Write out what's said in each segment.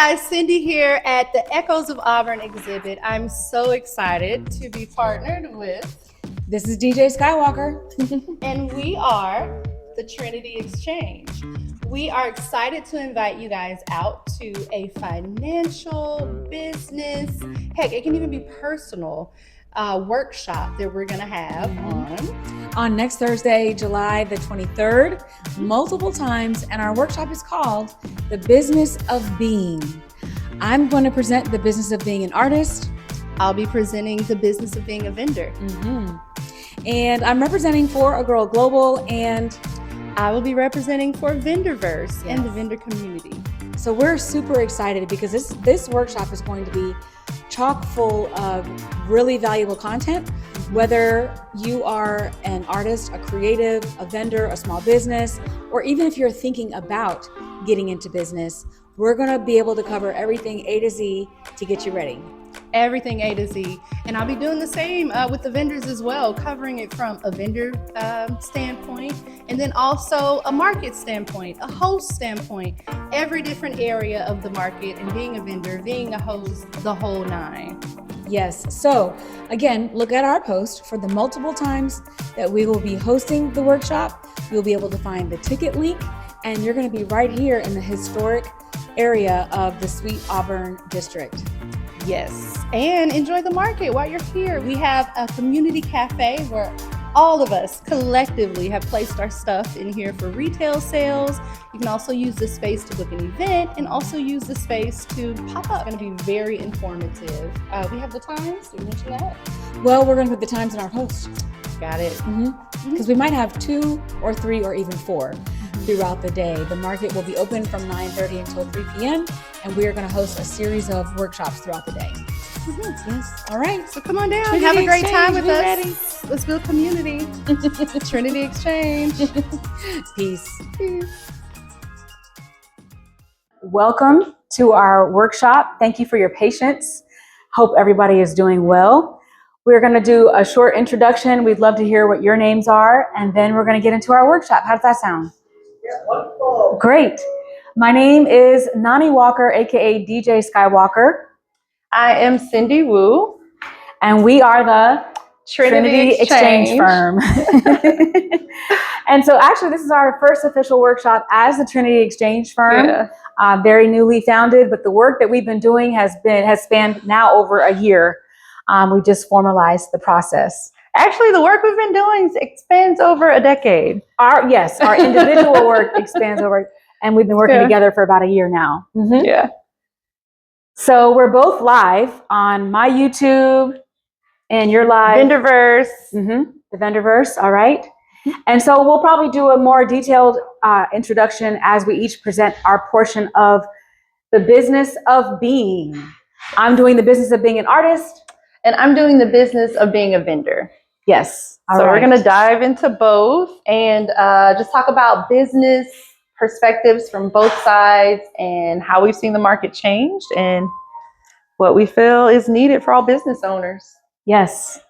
guys, Cindy here at the Echoes of Auburn exhibit. I'm so excited to be partnered with, This is DJ Skywalker. and we are the Trinity Exchange. We are excited to invite you guys out to a financial, business, heck, it can even be personal workshop that we're gonna have on next Thursday, July the 23rd, multiple times, and our workshop is called The Business of Being. I'm going to present the business of being an artist. I'll be presenting the business of being a vendor. And I'm representing for A Girl Global, and I will be representing for Vendorverse and the vendor community. So we're super excited because this workshop is going to be chock full of really valuable content. Whether you are an artist, a creative, a vendor, a small business, or even if you're thinking about getting into business, we're going to be able to cover everything A to Z to get you ready. Everything A to Z. And I'll be doing the same with the vendors as well, covering it from a vendor standpoint, and then also a market standpoint, a host standpoint, every different area of the market, and being a vendor, being a host, the whole nine. Yes. So again, look at our post for the multiple times that we will be hosting the workshop. You'll be able to find the ticket link, and you're going to be right here in the historic area of the Sweet Auburn district. Yes, and enjoy the market while you're here. We have a community cafe where all of us collectively have placed our stuff in here for retail sales. You can also use this space to book an event and also use the space to pop up. It's going to be very informative. We have the times. Did we mention that? Well, we're going to put the times in our post. Got it. Because we might have 2 or 3 or even 4 throughout the day. The market will be open from 9:30 until 3 p.m. and we are going to host a series of workshops throughout the day. Yes. All right. So come on down. Trinity have a great time Exchange, with be us. ready. Let's build community. Trinity Exchange. Peace. Welcome to our workshop. Thank you for your patience. Hope everybody is doing well. We're going to do a short introduction. We'd love to hear what your names are, and then we're going to get into our workshop. How does that sound? Yeah, wonderful. Great. My name is Nani Walker, aka DJ Skywalker. I am Cindy Wu. And we are the Trinity Exchange Firm. And so actually this is our first official workshop as the Trinity Exchange Firm. Yeah. Very newly founded, but the work that we've been doing has spanned now over a year. We just formalized the process. Actually, the work we've been doing expands over a decade. Our individual work expands over, and we've been working together for about a year now. Yeah. So we're both live on my YouTube, and you're live. Vendorverse. The Vendorverse, all right. And so we'll probably do a more detailed introduction as we each present our portion of the business of being. I'm doing the business of being an artist. And I'm doing the business of being a vendor. Yes. So we're going to dive into both and just talk about business perspectives from both sides and how we've seen the market change and what we feel is needed for all business owners. Yes.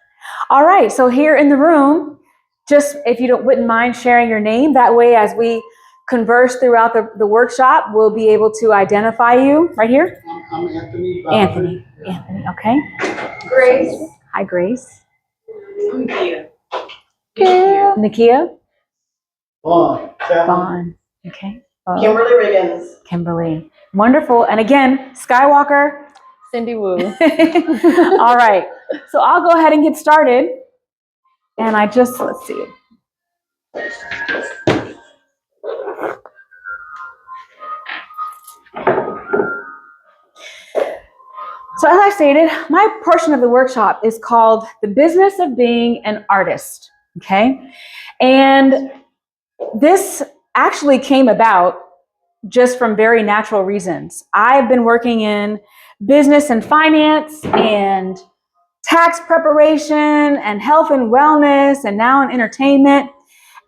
All right. So here in the room, just if you wouldn't mind sharing your name, that way as we converse throughout the workshop, we'll be able to identify you right here. I'm Anthony. Anthony, okay. Grace. Hi, Grace. Nikia. Nikia. Vaughn. Okay. Kimberly Riggins. Kimberly. Wonderful. And again, Skywalker. Cindy Wu. All right. So I'll go ahead and get started. And let's see. So as I stated, my portion of the workshop is called The Business of Being an Artist, okay? And this actually came about just from very natural reasons. I've been working in business and finance and tax preparation and health and wellness and now in entertainment.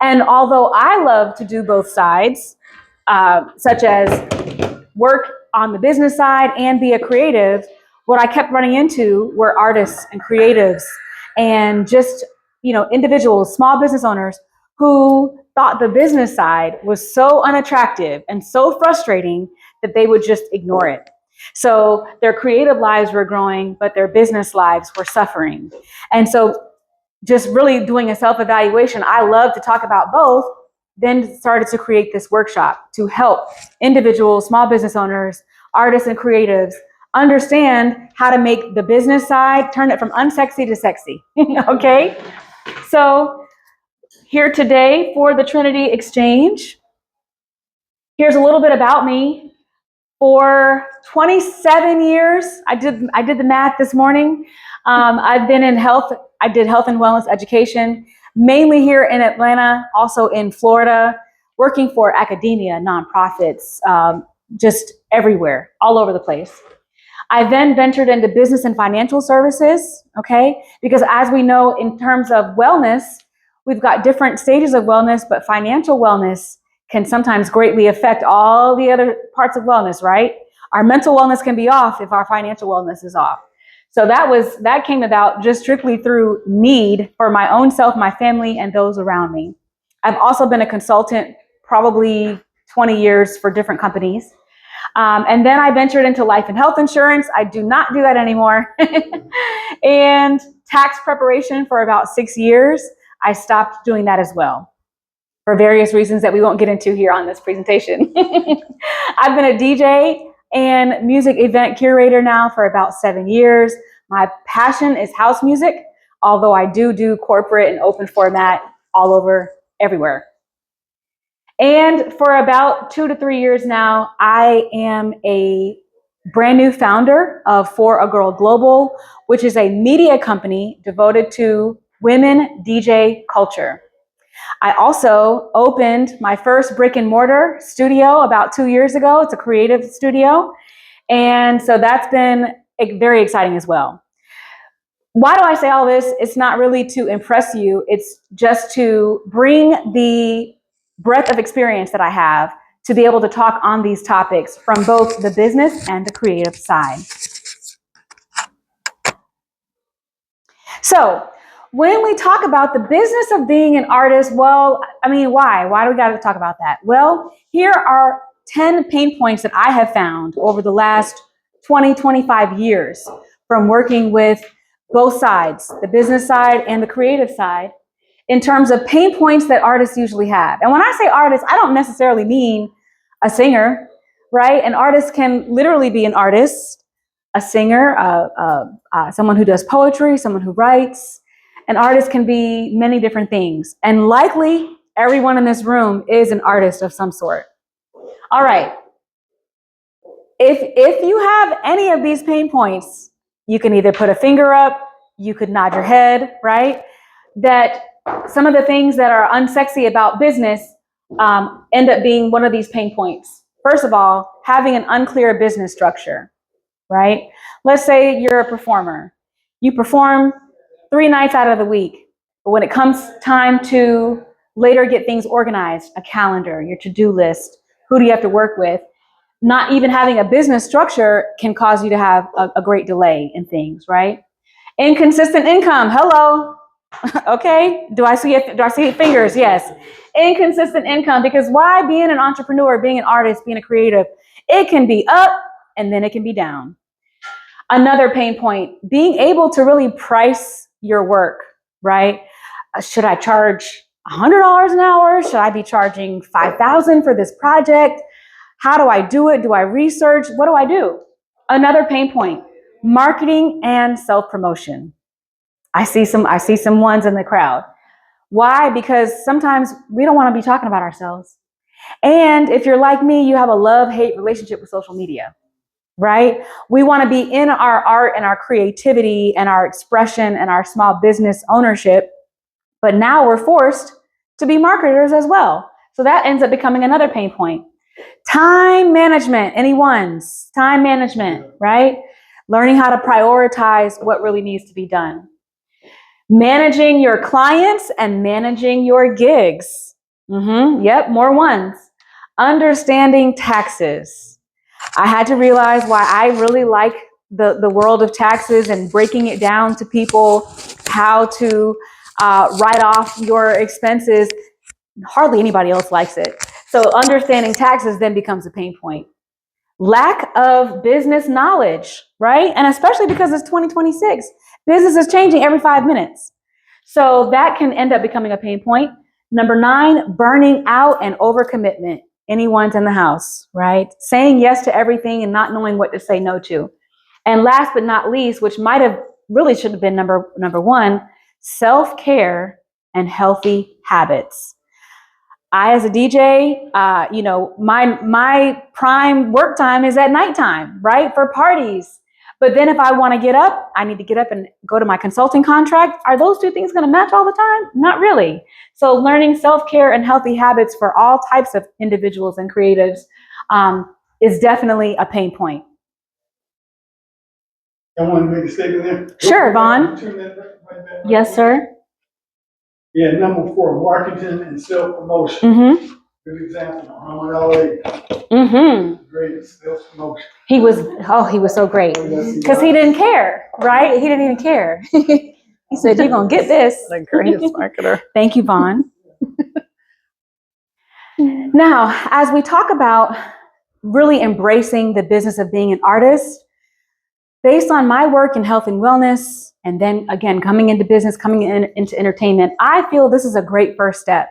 And although I love to do both sides, such as work on the business side and be a creative, what I kept running into were artists and creatives and just, individuals, small business owners who thought the business side was so unattractive and so frustrating that they would just ignore it. So their creative lives were growing, but their business lives were suffering. And so just really doing a self-evaluation, I love to talk about both, then started to create this workshop to help individuals, small business owners, artists, and creatives understand how to make the business side, turn it from unsexy to sexy. Okay? So here today for the Trinity Exchange. Here's a little bit about me. For 27 years, I did the math this morning. I've been in health. I did health and wellness education, mainly here in Atlanta, also in Florida, working for academia, nonprofits, just everywhere, all over the place. I then ventured into business and financial services, okay? Because as we know, in terms of wellness, we've got different stages of wellness, but financial wellness can sometimes greatly affect all the other parts of wellness, right? Our mental wellness can be off if our financial wellness is off. So that came about just strictly through need for my own self, my family, and those around me. I've also been a consultant probably 20 years for different companies. And then I ventured into life and health insurance. I do not do that anymore. And tax preparation for about 6 years. I stopped doing that as well for various reasons that we won't get into here on this presentation. I've been a DJ and music event curator now for about 7 years. My passion is house music, although I do corporate and open format all over, everywhere. And for about 2 to 3 years now, I am a brand new founder of For a Girl Global, which is a media company devoted to women DJ culture. I also opened my first brick and mortar studio about 2 years ago. It's a creative studio. And so that's been very exciting as well. Why do I say all this? It's not really to impress you. It's just to bring the breadth of experience that I have to be able to talk on these topics from both the business and the creative side. So when we talk about the business of being an artist, well, I mean, why? Why do we got to talk about that? Well, here are 10 pain points that I have found over the last 20, 25 years from working with both sides, the business side and the creative side, in terms of pain points that artists usually have. And when I say artist, I don't necessarily mean a singer, right? An artist can literally be an artist, a singer, someone who does poetry, someone who writes. An artist can be many different things. And likely everyone in this room is an artist of some sort. All right. If you have any of these pain points, you can either put a finger up, you could nod your head, right? That some of the things that are unsexy about business end up being one of these pain points. First of all, having an unclear business structure, right? Let's say you're a performer. You perform 3 nights out of the week, but when it comes time to later get things organized, a calendar, your to-do list, who do you have to work with? Not even having a business structure can cause you to have a great delay in things, right? Inconsistent income, hello. Okay, do I see fingers? Yes. Inconsistent income, because why? Being an entrepreneur, being an artist, being a creative, it can be up and then it can be down. Another pain point, being able to really price your work, right? Should I charge $100 an hour? Should I be charging $5,000 for this project? How do I do it? Do I research? What do I do? Another pain point, marketing and self-promotion. I see some ones in the crowd. Why? Because sometimes we don't want to be talking about ourselves. And if you're like me, you have a love-hate relationship with social media, right? We want to be in our art and our creativity and our expression and our small business ownership. But now we're forced to be marketers as well. So that ends up becoming another pain point. Time management, anyone's time management, right? Learning how to prioritize what really needs to be done. Managing your clients and managing your gigs. Yep, more ones. Understanding taxes. I had to realize why I really like the world of taxes and breaking it down to people, how to write off your expenses. Hardly anybody else likes it. So understanding taxes then becomes a pain point. lack of business knowledge, right? And especially because it's 2026, business is changing every 5 minutes. So that can end up becoming a pain point. Number 9, burning out and overcommitment. Anyone's in the house, right? Saying yes to everything and not knowing what to say no to. And last but not least, which might have really should have been number 1, self-care and healthy habits. I, as a DJ, my prime work time is at nighttime, right? For parties. But then if I want to get up, I need to get up and go to my consulting contract. Are those two things going to match all the time? Not really. So learning self-care and healthy habits for all types of individuals and creatives is definitely a pain point. I want to make a statement there. Sure, Vaughn. Yes, sir. Yeah, number 4, marketing and self-promotion. Mm-hmm. Good example, Muhammad Ali. Mm-hmm. Great self-promotion. He was so great. Because he didn't care, right? He didn't even care. He said, you're going to get this. The greatest marketer. Thank you, Vaughn. Now, as we talk about really embracing the business of being an artist, based on my work in health and wellness, and then again, coming into business, into entertainment, I feel this is a great first step.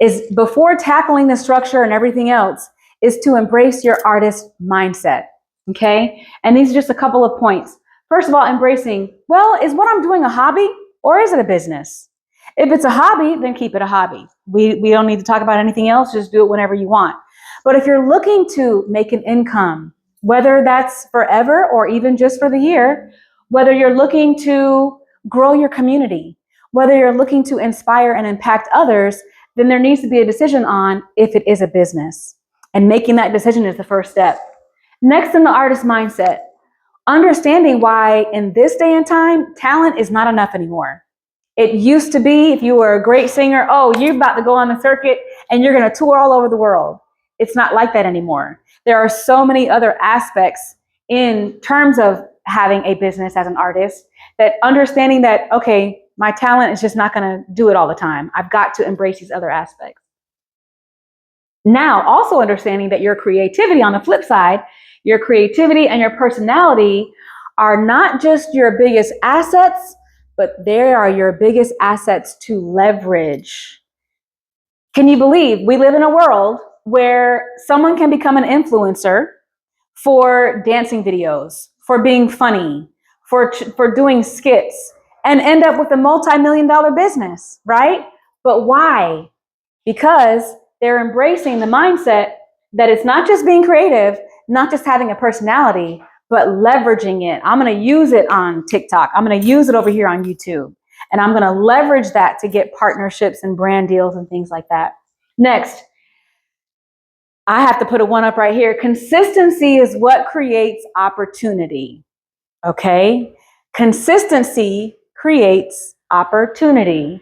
Is before tackling the structure and everything else, is to embrace your artist mindset, okay? And these are just a couple of points. First of all, embracing, well, is what I'm doing a hobby or is it a business? If it's a hobby, then keep it a hobby. We don't need to talk about anything else, just do it whenever you want. But if you're looking to make an income, whether that's forever or even just for the year, whether you're looking to grow your community, whether you're looking to inspire and impact others, then there needs to be a decision on if it is a business. And making that decision is the first step. Next, in the artist mindset, understanding why in this day and time, talent is not enough anymore. It used to be, if you were a great singer, oh, you're about to go on the circuit and you're going to tour all over the world. It's not like that anymore. There are so many other aspects in terms of having a business as an artist, that understanding that, okay, my talent is just not going to do it all the time. I've got to embrace these other aspects. Now, also understanding that your creativity, on the flip side, your creativity and your personality are not just your biggest assets, but they are your biggest assets to leverage. Can you believe we live in a world where someone can become an influencer for dancing videos, for being funny, for doing skits, and end up with a multi-million-dollar business, right? But why? Because they're embracing the mindset that it's not just being creative, not just having a personality, but leveraging it. I'm going to use it on TikTok. I'm going to use it over here on YouTube. And I'm going to leverage that to get partnerships and brand deals and things like that. Next, I have to put a 1 up right here. Consistency is what creates opportunity. Okay? Consistency creates opportunity.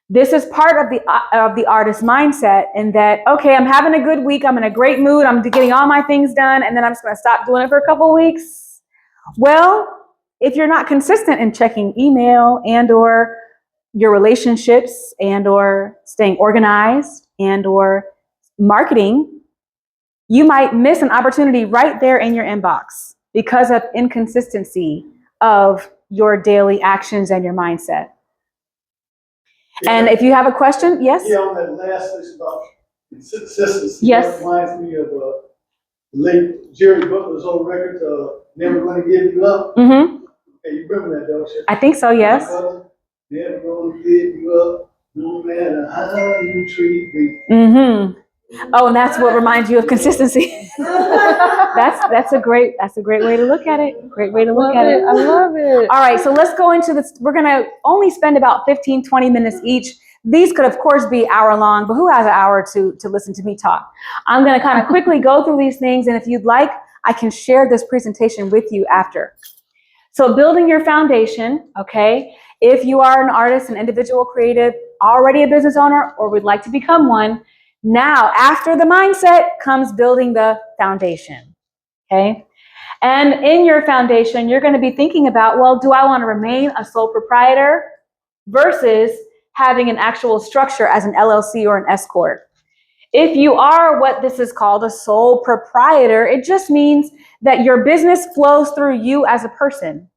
This is part of the artist mindset, in that, okay, I'm having a good week, I'm in a great mood, I'm getting all my things done, and then I'm just going to stop doing it for a couple of weeks. Well, if you're not consistent in checking email and or your relationships and or staying organized and or marketing, you might miss an opportunity right there in your inbox because of inconsistency of your daily actions and your mindset. And if you have a question, yes? Yeah, on that last list about consistency, yes. That reminds me of late Jerry Butler's old record, Never Gonna Give You Up. Mm-hmm. Hey, you remember that, don't you? I think so, yes. Never gonna give you up, no matter how you treat me. Mm-hmm. Oh, and that's what reminds you of consistency. That's a great way to look at it. Great way to look at it. I love it. All right, so let's go into this. We're going to only spend about 15, 20 minutes each. These could, of course, be hour long, but who has an hour to listen to me talk? I'm going to kind of quickly go through these things, and if you'd like, I can share this presentation with you after. So building your foundation, okay? If you are an artist, an individual creative, already a business owner, or would like to become one, now, after the mindset comes building the foundation, okay? And in your foundation, you're going to be thinking about, well, do I want to remain a sole proprietor versus having an actual structure as an LLC or an S corp? If you are what this is called a sole proprietor, it just means that your business flows through you as a person.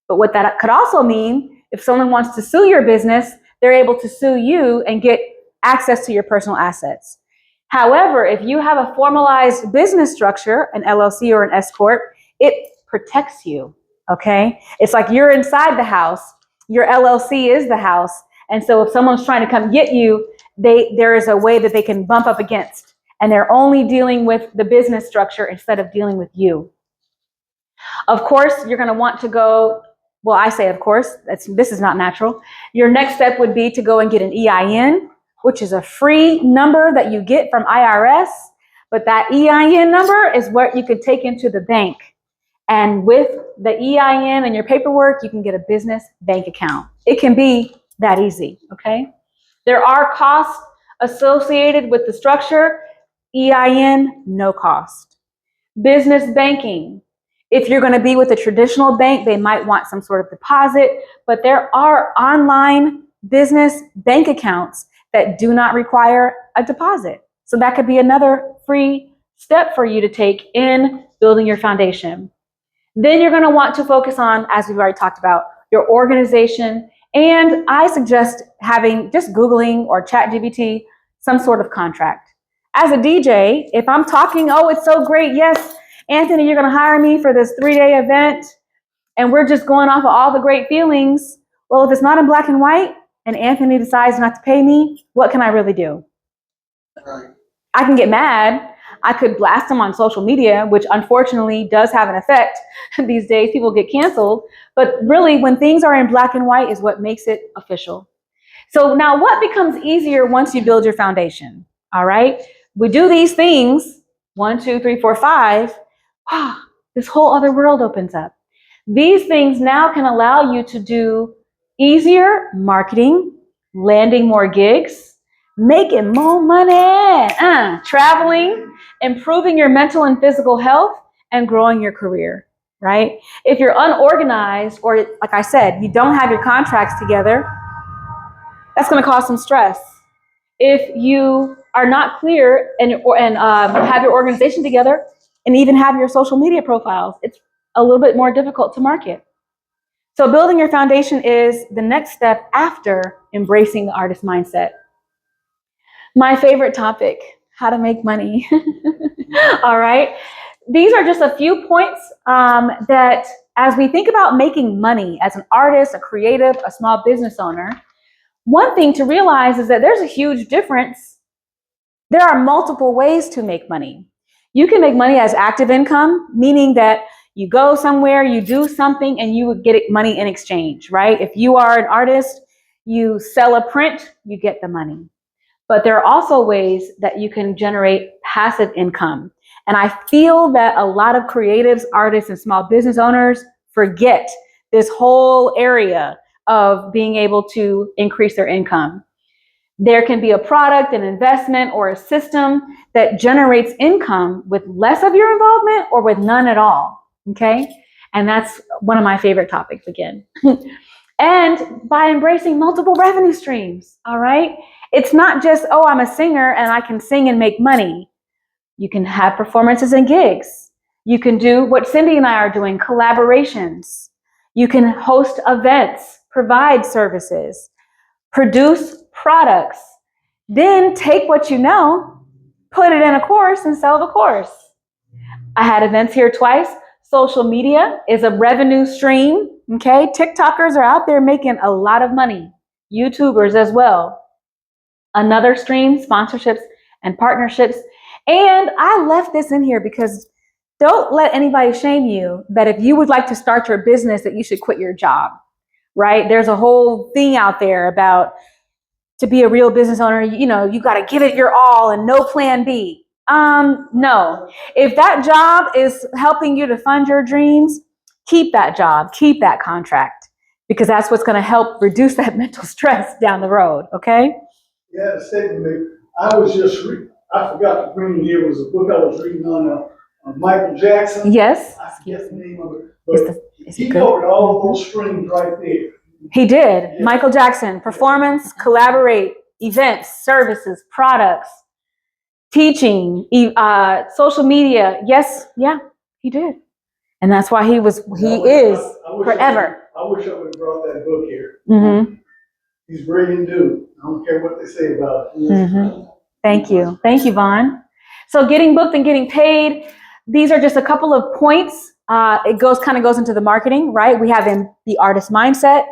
But what that could also mean, if someone wants to sue your business, they're able to sue you and get access to your personal assets. However, if you have a formalized business structure, an LLC or an S Corp, it protects you, okay? It's like you're inside the house, your LLC is the house, and so if someone's trying to come get you, there is a way that they can bump up against, and they're only dealing with the business structure instead of dealing with you. Of course, you're going to want to go, well, I say of course, this is not natural. Your next step would be to go and get an EIN, which is a free number that you get from IRS, but that EIN number is what you could take into the bank. And with the EIN and your paperwork, you can get a business bank account. It can be that easy, okay? There are costs associated with the structure. EIN, no cost. Business banking. If you're going to be with a traditional bank, they might want some sort of deposit, but there are online business bank accounts that do not require a deposit. So that could be another free step for you to take in building your foundation. Then you're going to want to focus on, as we've already talked about, your organization. And I suggest having, just Googling or ChatGPT, some sort of contract. As a DJ, if I'm talking, oh, it's so great, yes, Anthony, you're going to hire me for this 3-day event, and we're just going off of all the great feelings. Well, if it's not in black and white, and Anthony decides not to pay me, what can I really do? Right. I can get mad. I could blast them on social media, which unfortunately does have an effect. These days, people get canceled. But really, when things are in black and white is what makes it official. So now what becomes easier once you build your foundation? All right. We do these things, 1, 2, 3, 4, 5. This whole other world opens up. These things now can allow you to do easier marketing, landing more gigs, making more money, traveling, improving your mental and physical health, and growing your career, right? If you're unorganized, or like I said, you don't have your contracts together, that's going to cause some stress. If you are not clear and have your organization together and even have your social media profiles, it's a little bit more difficult to market. So building your foundation is the next step after embracing the artist mindset. My favorite topic, how to make money. All right. These are just a few points that as we think about making money as an artist, a creative, a small business owner, one thing to realize is that there's a huge difference. There are multiple ways to make money. You can make money as active income, meaning that you go somewhere, you do something, and you would get money in exchange, right? If you are an artist, you sell a print, you get the money. But there are also ways that you can generate passive income. And I feel that a lot of creatives, artists, and small business owners forget this whole area of being able to increase their income. There can be a product, an investment, or a system that generates income with less of your involvement or with none at all, okay? And that's one of my favorite topics again. And by embracing multiple revenue streams, all right? It's not just, oh, I'm a singer and I can sing and make money. You can have performances and gigs. You can do what Cindy and I are doing, collaborations. You can host events, provide services, produce products, then take what you know, put it in a course and sell the course. I had events here twice. Social media is a revenue stream, okay? TikTokers are out there making a lot of money. YouTubers as well. Another stream, sponsorships and partnerships. And I left this in here because don't let anybody shame you that if you would like to start your business that you should quit your job, right? There's a whole thing out there about to be a real business owner, you know, you got to give it your all and no plan B. No. If that job is helping you to fund your dreams, keep that job, keep that contract, because that's what's going to help reduce that mental stress down the road, okay? Yeah, statement. I was just I forgot to bring you here was a book I was reading on Michael Jackson. Yes. I forget the name of it, but Is he it good? covered all those streams right there. He did. Yeah. Michael Jackson, performance, collaborate, events, services, products. teaching, social media. Yes, yeah, he did. And that's why he is I wish forever. I wish I would have brought that book here. Mm-hmm. He's brilliant dude. I don't care what they say about it. Mm-hmm. Thank you. Thank you, Vaughn. So getting booked and getting paid, these are just a couple of points. It kind of goes into the marketing, right? We have in the artist mindset,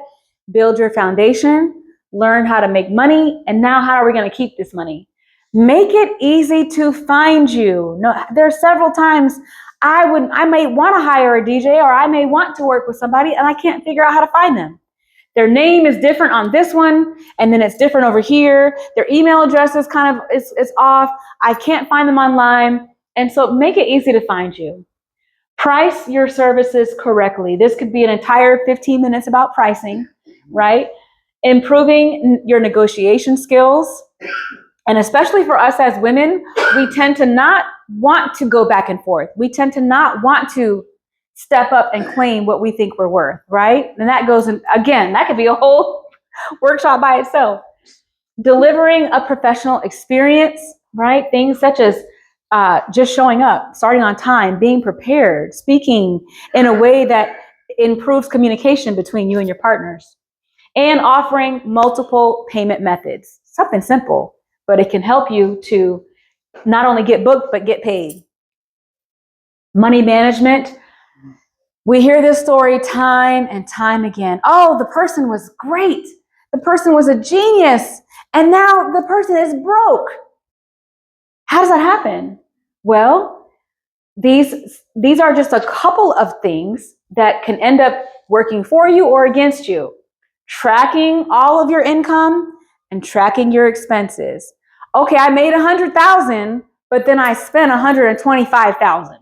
build your foundation, learn how to make money, and now how are we going to keep this money? Make it easy to find you. No, there are several times I may want to hire a DJ, or I may want to work with somebody and I can't figure out how to find them. Their name is different on this one, and then it's different over here. Their email address is kind of is off. I can't find them online. And so make it easy to find you. Price your services correctly. This could be an entire 15 minutes about pricing, right? Improving your negotiation skills. And especially for us as women, we tend to not want to go back and forth. We tend to not want to step up and claim what we think we're worth, right? And that goes in, again, that could be a whole workshop by itself. Delivering a professional experience, right? Things such as just showing up, starting on time, being prepared, speaking in a way that improves communication between you and your partners, and offering multiple payment methods. Something simple, but it can help you to not only get booked, but get paid. Money management. We hear this story time and time again. Oh, the person was great. The person was a genius. And now the person is broke. How does that happen? Well, these are just a couple of things that can end up working for you or against you. Tracking all of your income and tracking your expenses. Okay, I made $100,000, but then I spent $125,000.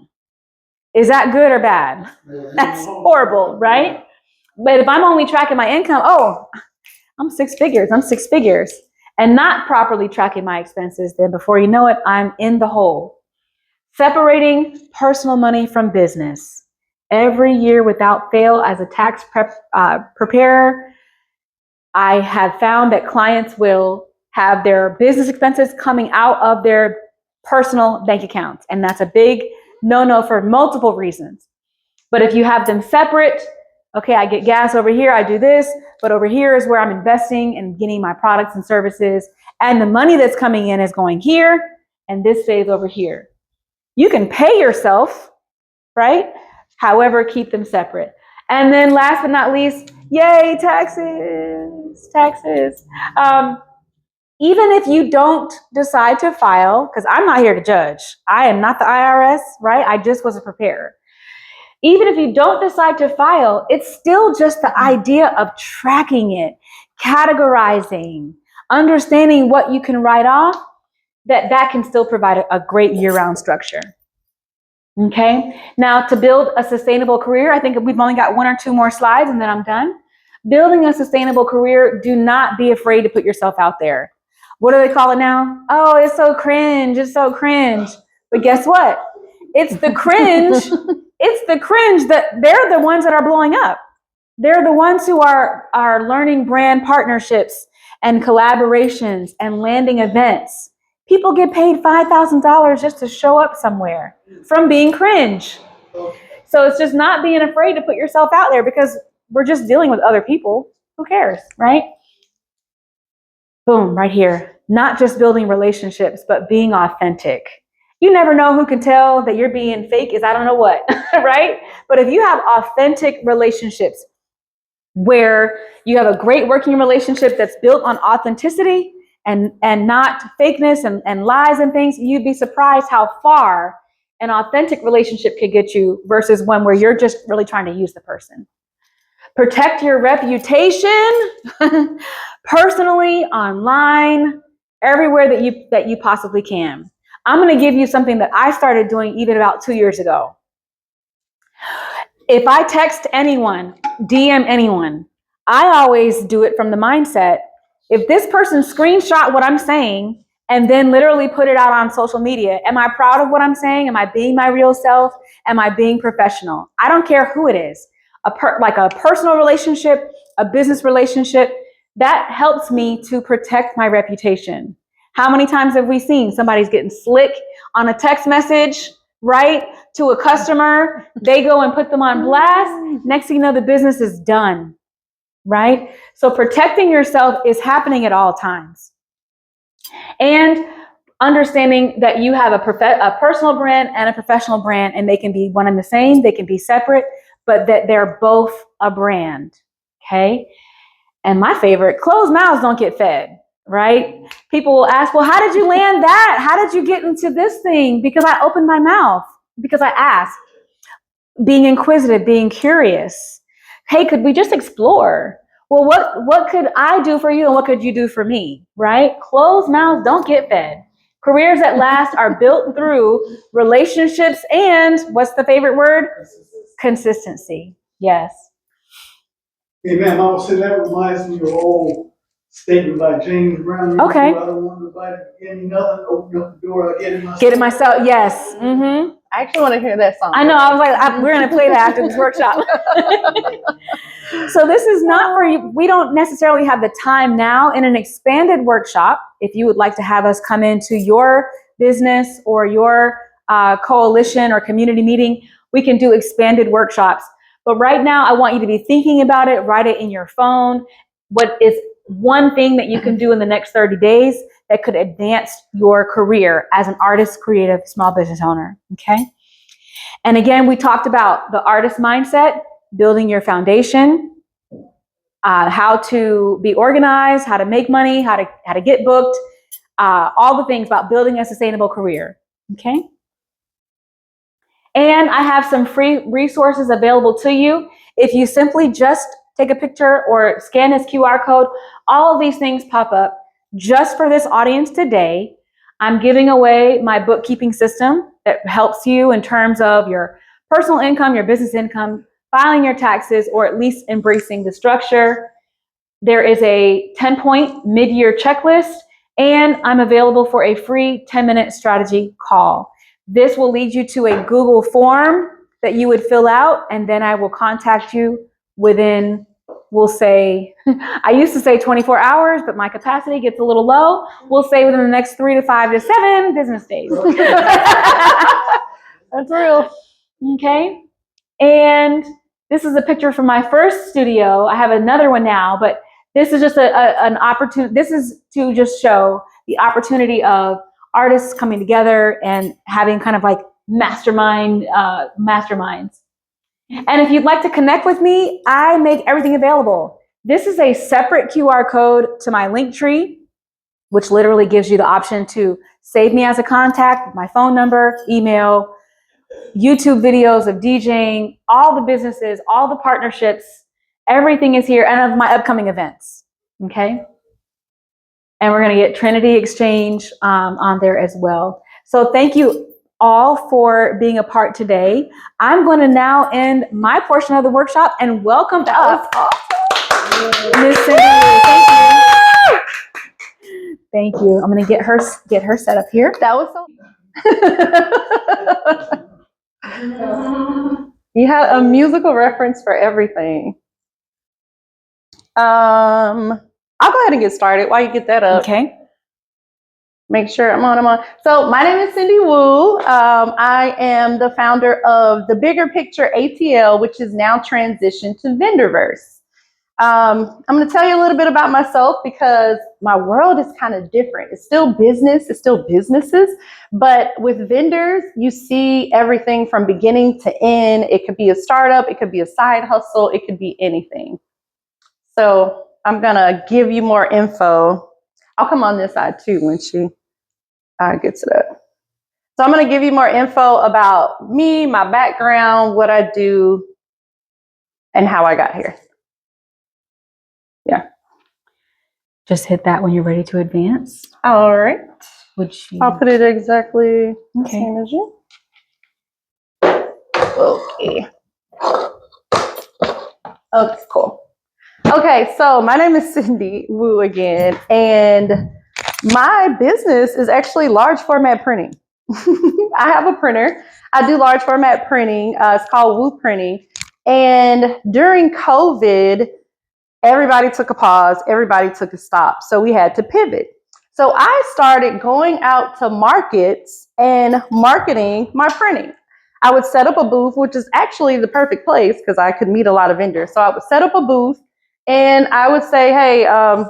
Is that good or bad? That's horrible, right? But if I'm only tracking my income, oh, I'm six figures, and not properly tracking my expenses, then before you know it, I'm in the hole. Separating personal money from business. Every year without fail, as a tax preparer, I have found that clients will have their business expenses coming out of their personal bank accounts. And that's a big no-no for multiple reasons. But if you have them separate, okay, I get gas over here, I do this, but over here is where I'm investing and getting my products and services. And the money that's coming in is going here, and this stays over here. You can pay yourself, right? However, keep them separate. And then last but not least, yay, taxes. Even if you don't decide to file, because I'm not here to judge. I am not the IRS, right? I just was a preparer. Even if you don't decide to file, it's still just the idea of tracking it, categorizing, understanding what you can write off, that can still provide a great year-round structure. Okay, now to build a sustainable career, I think we've only got one or two more slides and then I'm done. Building a sustainable career, do not be afraid to put yourself out there. What do they call it now? Oh, it's so cringe. But guess what? It's the cringe. It's the cringe that they're the ones that are blowing up. They're the ones who are learning brand partnerships and collaborations and landing events. People get paid $5,000 just to show up somewhere from being cringe. So it's just not being afraid to put yourself out there, because we're just dealing with other people. Who cares, right? Boom, right here. Not just building relationships, but being authentic. You never know who can tell that you're being fake is I don't know what, right? But if you have authentic relationships where you have a great working relationship that's built on authenticity and not fakeness and lies and things, you'd be surprised how far an authentic relationship could get you versus one where you're just really trying to use the person. Protect your reputation personally, online, everywhere that you possibly can. I'm going to give you something that I started doing even about 2 years ago. If I text anyone, DM anyone, I always do it from the mindset, if this person screenshot what I'm saying and then literally put it out on social media, am I proud of what I'm saying? Am I being my real self? Am I being professional? I don't care who it is. Like a personal relationship, a business relationship, that helps me to protect my reputation. How many times have we seen somebody's getting slick on a text message, right, to a customer? They go and put them on blast. Next thing you know, the business is done, right? So protecting yourself is happening at all times. And understanding that you have a personal brand and a professional brand, and they can be one and the same, they can be separate, but that they're both a brand, okay? And my favorite, closed mouths don't get fed, right? People will ask, well, how did you land that? How did you get into this thing? Because I opened my mouth, because I asked. Being inquisitive, being curious. Hey, could we just explore? Well, what could I do for you and what could you do for me, right? Closed mouths don't get fed. Careers that last are built through relationships and, what's the favorite word? Consistency. Yes. Hey, ma'am, I was saying that reminds me of an old statement by James Brown. Okay. I don't want nobody to give me nothing, open up the door, I get it myself. Get it myself. Yes. Mm-hmm. I actually want to hear that song. I know. I was like, we're going to play that after this workshop. So this is not for you. We don't necessarily have the time now. In an expanded workshop, if you would like to have us come into your business or your coalition or community meeting, we can do expanded workshops. But right now, I want you to be thinking about it. Write it in your phone. What is one thing that you can do in the next 30 days that could advance your career as an artist, creative, small business owner, okay? And again, we talked about the artist mindset, building your foundation, how to be organized, how to make money, how to get booked, all the things about building a sustainable career, okay? And I have some free resources available to you. If you simply just take a picture or scan this QR code, all of these things pop up. Just for this audience today, I'm giving away my bookkeeping system that helps you in terms of your personal income, your business income, filing your taxes, or at least embracing the structure. There is a 10-point mid-year checklist, and I'm available for a free 10-minute strategy call. This will lead you to a Google form that you would fill out, and then I will contact you within, we'll say, I used to say 24 hours, but my capacity gets a little low. We'll say within the next 3 to 5 to 7 business days. That's real. Okay. And this is a picture from my first studio. I have another one now, but this is just an opportunity. This is to just show the opportunity of artists coming together and having kind of like masterminds. And if you'd like to connect with me, I make everything available. This is a separate QR code to my Linktree, which literally gives you the option to save me as a contact, my phone number, email, YouTube videos of DJing, all the businesses, all the partnerships, everything is here, and of my upcoming events, okay? And we're gonna get Trinity Exchange on there as well. So thank you all for being a part today. I'm going to now end my portion of the workshop and welcome up Miss Cindy. Thank you. Thank you. I'm going to get her set up here. That was so. You have a musical reference for everything. I'll go ahead and get started while you get that up. Okay. Make sure I'm on. So my name is Cindy Wu. I am the founder of The Bigger Picture ATL, which is now transitioned to Vendorverse. I'm going to tell you a little bit about myself because my world is kind of different. It's still business, it's still businesses, but with vendors, you see everything from beginning to end. It could be a startup, it could be a side hustle, it could be anything. So I'm going to give you more info. I'll come on this side too when she gets it up. So I'm going to give you more info about me, my background, what I do, and how I got here. Yeah. Just hit that when you're ready to advance. All right. I'll put it exactly the same as you. Okay. Okay, cool. Okay, so my name is Cindy Wu again, and my business is actually large format printing. I have a printer. I do large format printing. It's called Wu Printing. And during COVID, everybody took a pause. Everybody took a stop. So we had to pivot. So I started going out to markets and marketing my printing. I would set up a booth, which is actually the perfect place because I could meet a lot of vendors. So I would set up a booth and I would say, hey,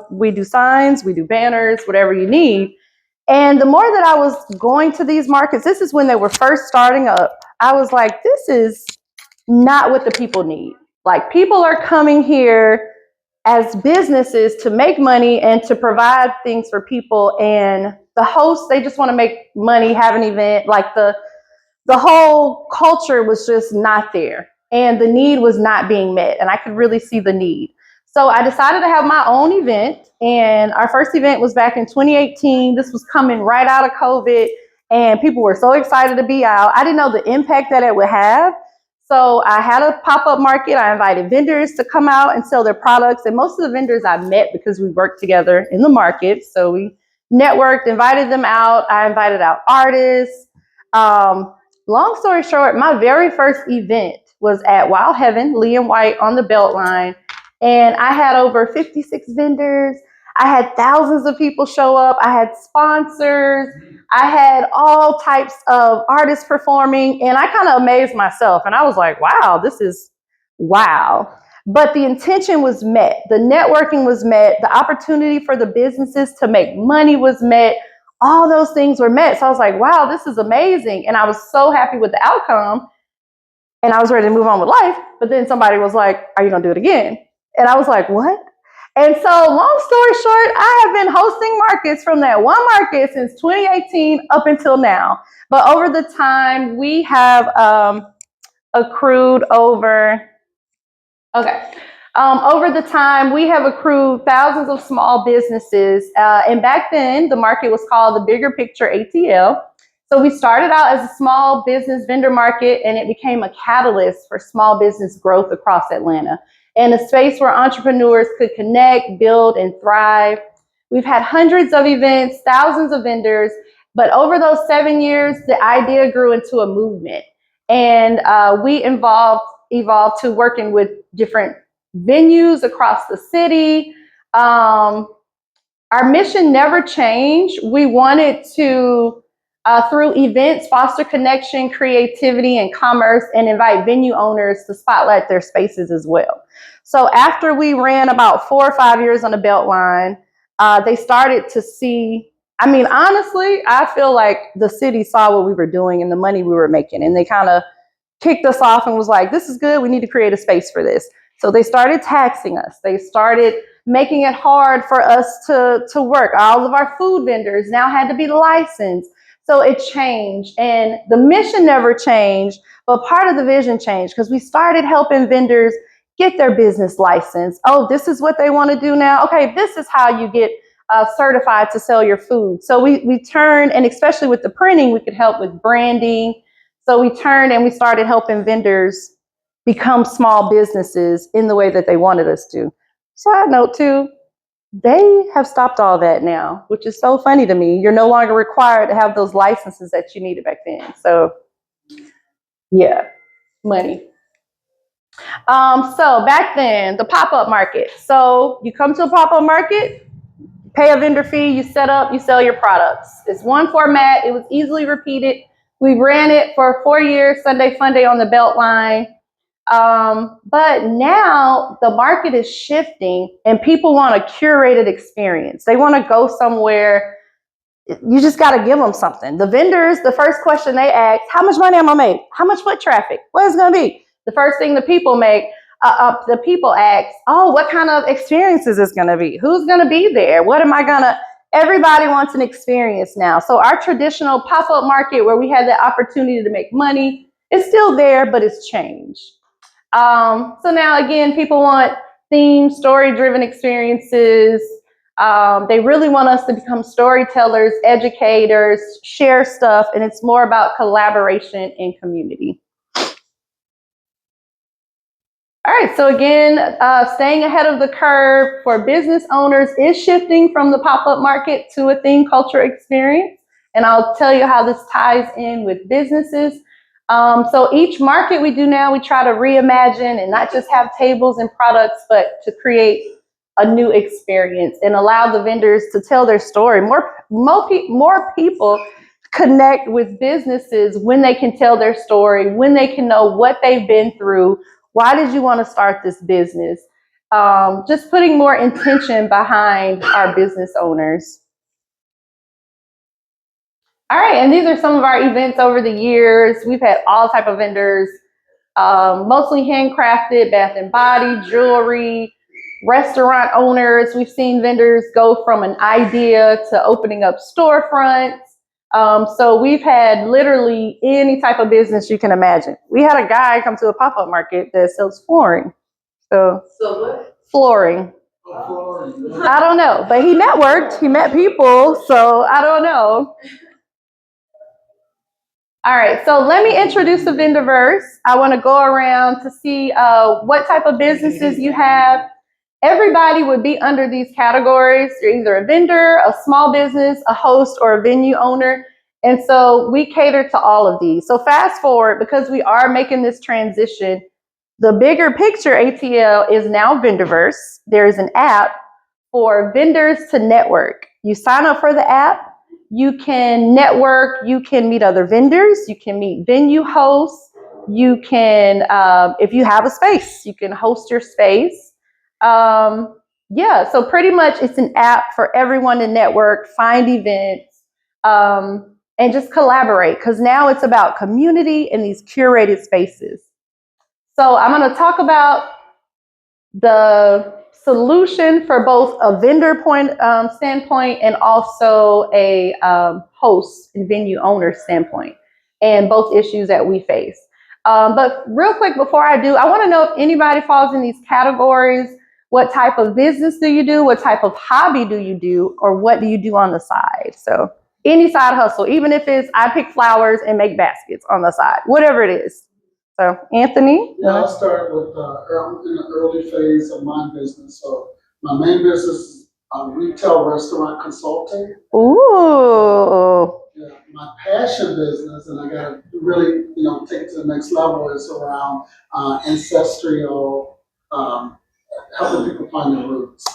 we do signs, we do banners, whatever you need. And the more that I was going to these markets, this is when they were first starting up, I was like, this is not what the people need. Like, people are coming here as businesses to make money and to provide things for people. And the hosts, they just want to make money, have an event. Like, the whole culture was just not there. And the need was not being met. And I could really see the need. So I decided to have my own event. And our first event was back in 2018. This was coming right out of COVID. And people were so excited to be out. I didn't know the impact that it would have. So I had a pop-up market. I invited vendors to come out and sell their products. And most of the vendors I met because we worked together in the market. So we networked, invited them out. I invited out artists. Long story short, my very first event was at Wild Heaven, Lee and White on the Beltline. And I had over 56 vendors. I had thousands of people show up. I had sponsors. I had all types of artists performing. And I kind of amazed myself. And I was like, wow, this is wow. But the intention was met. The networking was met. The opportunity for the businesses to make money was met. All those things were met. So I was like, wow, this is amazing. And I was so happy with the outcome. And I was ready to move on with life. But then somebody was like, are you going to do it again? And I was like, what? And so long story short, I have been hosting markets from that one market since 2018 up until now. But over the time, we have accrued over the time, we have accrued thousands of small businesses. And back then, the market was called the Bigger Picture ATL. So we started out as a small business vendor market, and it became a catalyst for small business growth across Atlanta, and a space where entrepreneurs could connect, build, and thrive. We've had hundreds of events, thousands of vendors, but over those 7 years, the idea grew into a movement. And we evolved to working with different venues across the city. Our mission never changed. We wanted to, through events, foster connection, creativity, and commerce, and invite venue owners to spotlight their spaces as well. So after we ran about 4 or 5 years on the Beltline, they started to see, I mean, honestly, I feel like the city saw what we were doing and the money we were making, and they kind of kicked us off and was like, this is good, we need to create a space for this. So they started taxing us. They started making it hard for us to work. All of our food vendors now had to be licensed. So it changed, and the mission never changed, but part of the vision changed because we started helping vendors get their business license. Oh, this is what they want to do now. Okay, this is how you get certified to sell your food. So we turned, and especially with the printing, we could help with branding. So we turned and we started helping vendors become small businesses in the way that they wanted us to. Side note too, they have stopped all that now, which is so funny to me. You're no longer required to have those licenses that you needed back then. So yeah, money. So back then, the pop-up market. So you come to a pop-up market, pay a vendor fee, you set up, you sell your products. It's one format. It was easily repeated. We ran it for 4 years, Sunday Funday on the Beltline. But now the market is shifting and people want a curated experience. They want to go somewhere. You just got to give them something. The vendors, the first question they ask, how much money am I make? How much foot traffic? What is it going to be? The first thing the people ask, oh, what kind of experience is this going to be? Who's going to be there? What am I going to, everybody wants an experience now. So our traditional pop-up market where we had the opportunity to make money is still there, but it's changed. So now again, people want themed, story-driven experiences. They really want us to become storytellers, educators, share stuff, and it's more about collaboration and community. All right, so again, staying ahead of the curve for business owners is shifting from the pop-up market to a theme culture experience. And I'll tell you how this ties in with businesses. So each market we do now, we try to reimagine and not just have tables and products, but to create a new experience and allow the vendors to tell their story. More people connect with businesses when they can tell their story, when they can know what they've been through. Why did you want to start this business? Just putting more intention behind our business owners. All right, and these are some of our events over the years. We've had all type of vendors, mostly handcrafted, bath and body, jewelry, restaurant owners. We've seen vendors go from an idea to opening up storefronts. So we've had literally any type of business you can imagine. We had a guy come to a pop-up market that sells flooring. So what? flooring. I don't know, but he networked, he met people, so I don't know. All right, so let me introduce the Venderverse. I want to go around to see what type of businesses you have. Everybody would be under these categories. You're either a vendor, a small business, a host, or a venue owner. And so we cater to all of these. So fast forward, because we are making this transition, the bigger picture ATL is now Venderverse. There is an app for vendors to network. You sign up for the app. You can network, you can meet other vendors, you can meet venue hosts, you can, if you have a space, you can host your space. Yeah, so pretty much it's an app for everyone to network, find events, and just collaborate, because now it's about community and these curated spaces. So I'm going to talk about the solution for both a vendor standpoint and also a host and venue owner standpoint, and both issues that we face. But real quick before I do, I want to know if anybody falls in these categories. What type of business do you do? What type of hobby do you do? Or what do you do on the side? So any side hustle, even if it's I pick flowers and make baskets on the side, whatever it is. So, Anthony? Yeah, I'll start with in the early phase of my business. So my main business is retail restaurant consulting. Ooh. Yeah, my passion business, and I got to really, take it to the next level, is around ancestral, helping people find their roots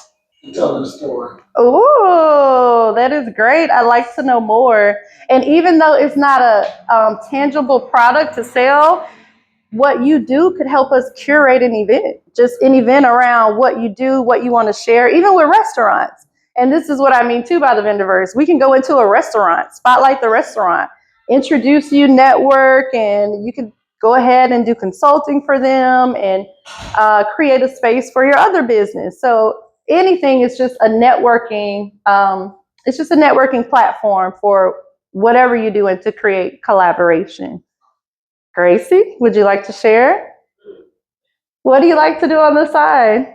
and tell their story. Ooh, that is great. I'd like to know more. And even though it's not a tangible product to sell, what you do could help us curate an event, just an event around what you do, what you want to share, even with restaurants. And this is what I mean too by the Venderverse. We can go into a restaurant, spotlight the restaurant, introduce you, network, and you can go ahead and do consulting for them and create a space for your other business. So anything is just a networking, it's just a networking platform for whatever you're doing to create collaboration. Gracie, would you like to share? What do you like to do on the side?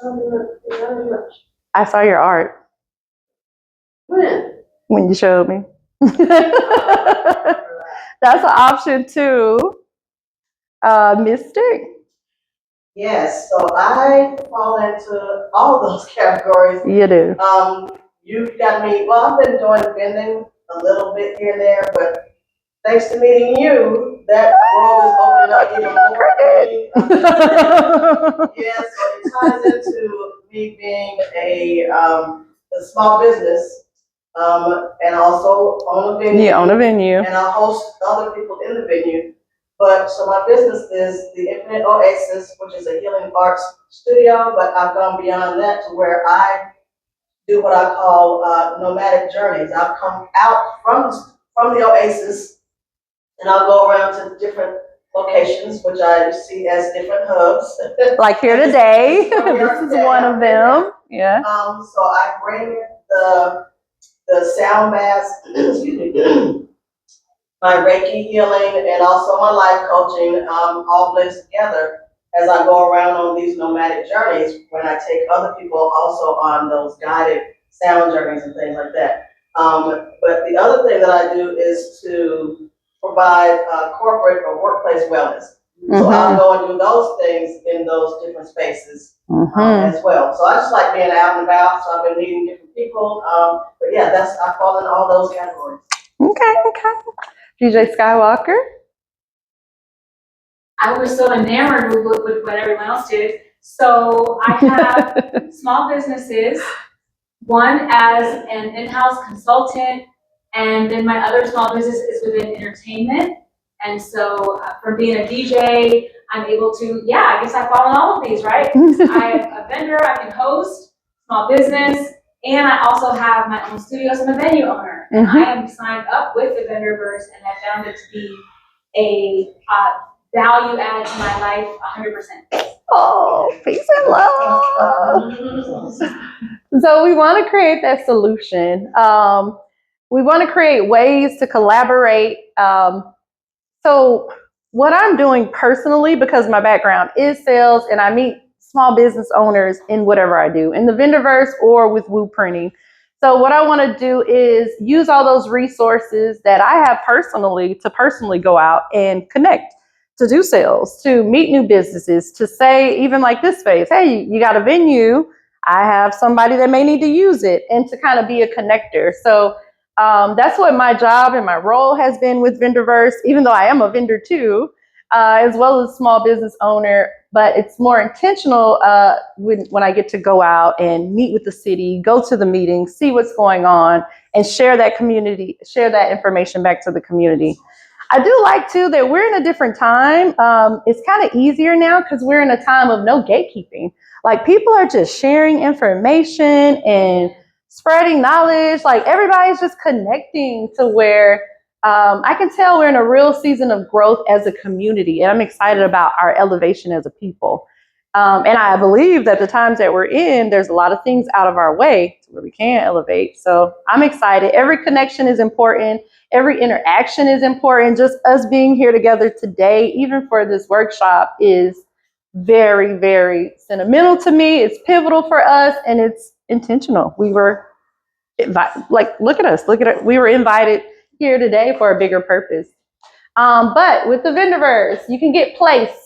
Not much. I saw your art When? when you showed me. That's an option too. Mystic? Yes, so I fall into all those categories. You do. You've got me, well, I've been doing vending a little bit here and there, but thanks to meeting you, that world is opening up even more for me. Yeah, so it ties into me being a small business, and also own a venue. You own a venue. And I host other people in the venue. But so my business is the Infinite Oasis, which is a healing arts studio, but I've gone beyond that to where I do what I call nomadic journeys. I've come out from the Oasis, and I'll go around to different locations, which I see as different hubs. Like here today. This is one of them. Yeah. So I bring the sound baths, excuse me, my Reiki healing, and also my life coaching, all blends together as I go around on these nomadic journeys when I take other people also on those guided sound journeys and things like that. But the other thing that I do is to provide corporate or workplace wellness. So I'll go and do those things in those different spaces as well. So I just like being out and about. So I've been meeting different people. But yeah, I fall in all those categories. Okay. DJ Skywalker. I was so enamored with what everyone else did. So I have small businesses, one as an in-house consultant, and then my other small business is within entertainment. And so from being a DJ, I'm able to, I guess I fall in all of these, right? I'm a vendor, I can host, small business, and I also have my own studios. I'm a venue owner. And I am signed up with the Vendorverse, and I found it to be a value add to my life 100%. Oh, peace and love. So we want to create that solution. We want to create ways to collaborate. So what I'm doing personally, because my background is sales and I meet small business owners in whatever I do, in the Vendorverse or with Woo Printing. So what I want to do is use all those resources that I have personally to personally go out and connect, to do sales, to meet new businesses, to say, even like this space, hey, you got a venue, I have somebody that may need to use it, and to kind of be a connector. So that's what my job and my role has been with Vendorverse, even though I am a vendor too, as well as small business owner. But it's more intentional when I get to go out and meet with the city, go to the meetings, see what's going on, and share that information back to the community. I do like too that we're in a different time. It's kind of easier now because we're in a time of no gatekeeping. Like people are just sharing information and spreading knowledge. Like everybody's just connecting to where I can tell we're in a real season of growth as a community, and I'm excited about our elevation as a people. And I believe that the times that we're in, there's a lot of things out of our way where we can elevate. So I'm excited. Every connection is important. Every interaction is important. Just us being here together today, even for this workshop, is very, very sentimental to me. It's pivotal for us, and it's intentional. We were look at us. We were invited here today for a bigger purpose. But with the Vendorverse, you can get placed.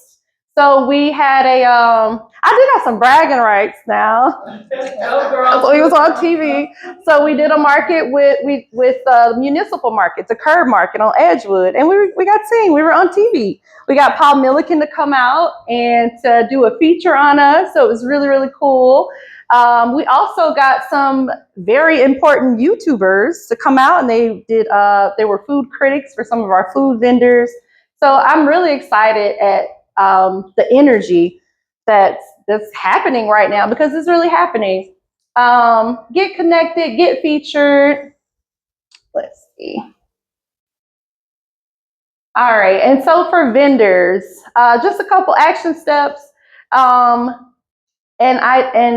So we had I did have some bragging rights now. So we was on TV. So we did a market with the municipal market, the Curb Market on Edgewood, and we got seen. We were on TV. We got Paul Milliken to come out and to do a feature on us. So it was really, really cool. We also got some very important YouTubers to come out, and they were food critics for some of our food vendors. So I'm really excited at the energy that's happening right now, because it's really happening. Get connected, get featured. Let's see. All right, and so for vendors, just a couple action steps. And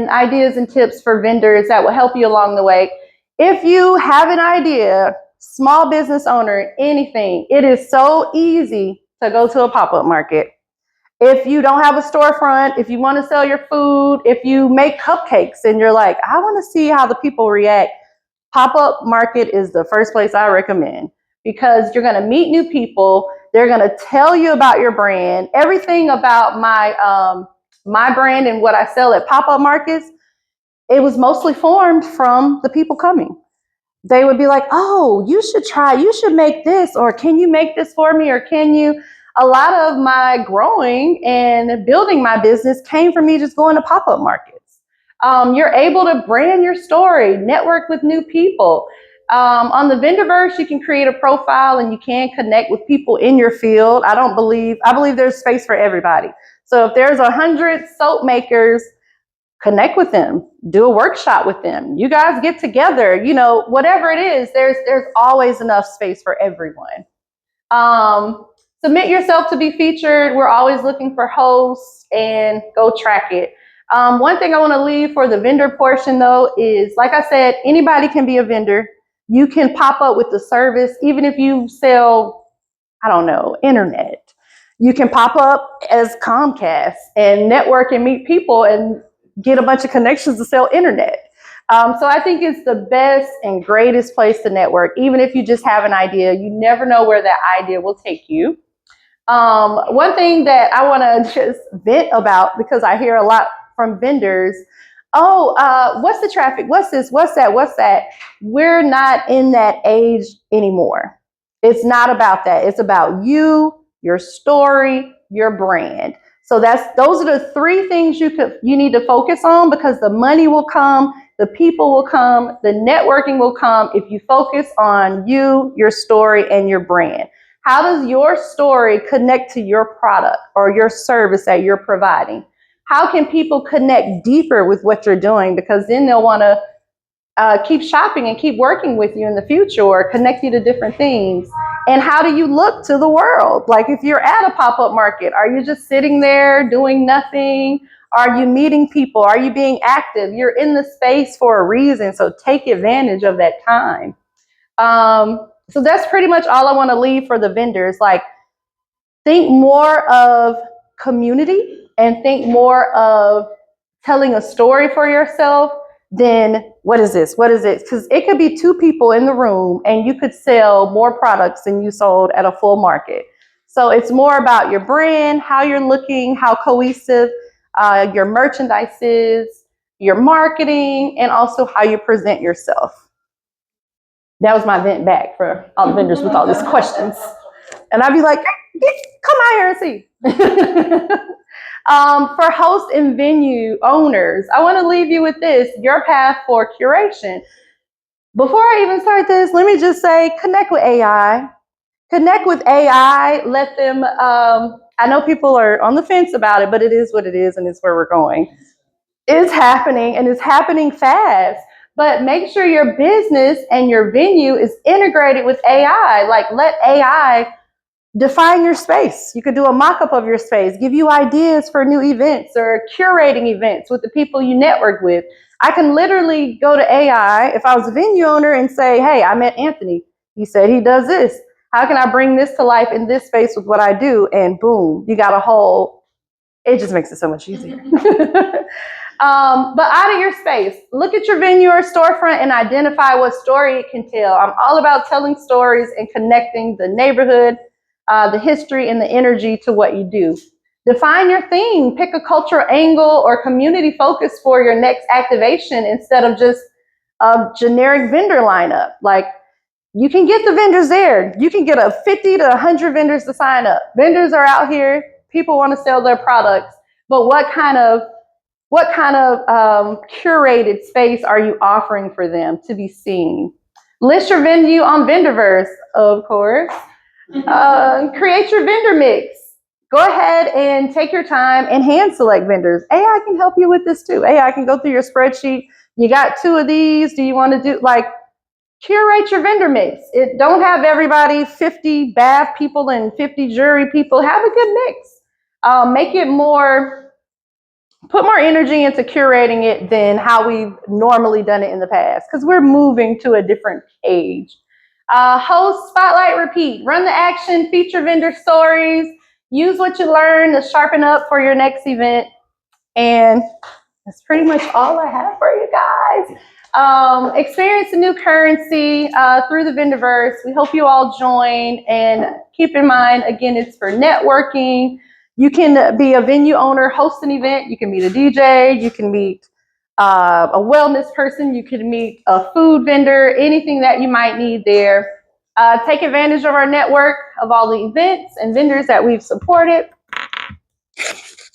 ideas and tips for vendors that will help you along the way. If you have an idea, small business owner, anything, it is so easy to go to a pop-up market. If you don't have a storefront, if you want to sell your food, if you make cupcakes and you're like, I want to see how the people react, pop-up market is the first place I recommend, because you're going to meet new people. They're going to tell you about your brand, everything about my brand and what I sell at pop-up markets. It was mostly formed from the people coming. They would be like, oh, you should make this, or can you make this for me, or can you? A lot of my growing and building my business came from me just going to pop-up markets. You're able to brand your story, network with new people. On the Vendorverse, you can create a profile and you can connect with people in your field. I believe there's space for everybody. So if there's 100 soap makers, connect with them, do a workshop with them. You guys get together, whatever it is, there's always enough space for everyone. Submit yourself to be featured. We're always looking for hosts, and go track it. One thing I want to leave for the vendor portion though is, like I said, anybody can be a vendor. You can pop up with the service, even if you sell, internet. You can pop up as Comcast and network and meet people and get a bunch of connections to sell internet. So I think it's the best and greatest place to network. Even if you just have an idea, you never know where that idea will take you. One thing that I want to just vent about, because I hear a lot from vendors, what's the traffic? What's this? What's that? What's that? We're not in that age anymore. It's not about that. It's about you, your story, your brand. So those are the three things you need to focus on, because the money will come, the people will come, the networking will come if you focus on you, your story, and your brand. How does your story connect to your product or your service that you're providing? How can people connect deeper with what you're doing? Because then they'll want to keep shopping and keep working with you in the future, or connect you to different things. And how do you look to the world? Like, if you're at a pop-up market, are you just sitting there doing nothing? Are you meeting people? Are you being active? You're in the space for a reason, so take advantage of that time. So that's pretty much all I want to leave for the vendors. Like, think more of community and think more of telling a story for yourself than what is this? What is it? Because it could be two people in the room and you could sell more products than you sold at a full market. So it's more about your brand, how you're looking, how cohesive your merchandise is, your marketing, and also how you present yourself. That was my vent back for all the vendors with all these questions. And I'd be like, come out here and see. For host and venue owners, I want to leave you with this: your path for curation. Before I even start this, let me just say, connect with AI. Connect with AI. Let them, I know people are on the fence about it, but it is what it is, and it's where we're going. It's happening, and it's happening fast. But make sure your business and your venue is integrated with AI. Like, let AI define your space. You could do a mock-up of your space, give you ideas for new events or curating events with the people you network with. I can literally go to AI if I was a venue owner and say, hey, I met Anthony. He said he does this. How can I bring this to life in this space with what I do? And boom, you got a whole, it just makes it so much easier. But out of your space, look at your venue or storefront and identify what story it can tell. I'm all about telling stories and connecting the neighborhood, the history, and the energy to what you do. Define your theme. Pick a cultural angle or community focus for your next activation instead of just a generic vendor lineup. Like, you can get the vendors there. You can get 50 to 100 vendors to sign up. Vendors are out here. People want to sell their products. But what kind of curated space are you offering for them to be seen? List your venue on Vendorverse, of course. Create your vendor mix. Go ahead and take your time and hand select vendors. AI can help you with this too. AI can go through your spreadsheet. You got 2 of these. Do you want to do, like, curate your vendor mix? Don't have everybody 50 bath people and 50 jewelry people. Have a good mix. Make it more, put more energy into curating it than how we've normally done it in the past, because we're moving to a different age. Host, spotlight, repeat. Run the action, feature vendor stories. Use what you learn to sharpen up for your next event. And that's pretty much all I have for you guys. Experience a new currency through the Vendorverse. We hope you all join, and keep in mind, again, it's for networking. You can be a venue owner, host an event. You can meet a DJ. You can meet a wellness person. You can meet a food vendor, anything that you might need there. Take advantage of our network of all the events and vendors that we've supported.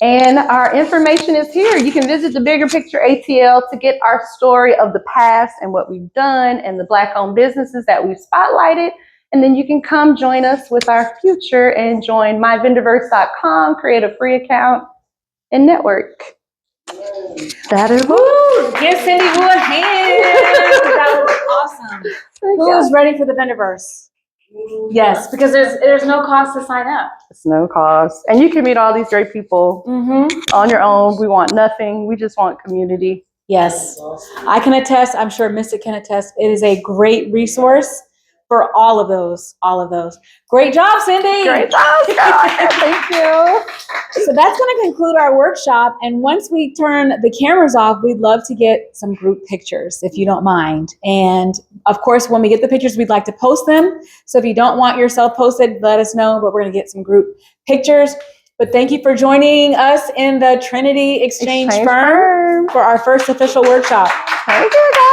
And our information is here. You can visit the Bigger Picture ATL to get our story of the past and what we've done and the Black-owned businesses that we've spotlighted. And then you can come join us with our future and join myvendorverse.com, create a free account, and network. That is Woo! Give Cindy Wu a hand. That was awesome. Who's ready for the Vendorverse? Yes, because there's no cost to sign up. It's no cost. And you can meet all these great people on your own. We want nothing. We just want community. Yes, I can attest. I'm sure Mystic can attest. It is a great resource for all of those. Great job, Cindy. Great job, Scott. Thank you. So that's going to conclude our workshop. And once we turn the cameras off, we'd love to get some group pictures, if you don't mind. And of course, when we get the pictures, we'd like to post them. So if you don't want yourself posted, let us know, but we're going to get some group pictures. But thank you for joining us in the Trinity Exchange Firm for our first official workshop. Thank you, guys.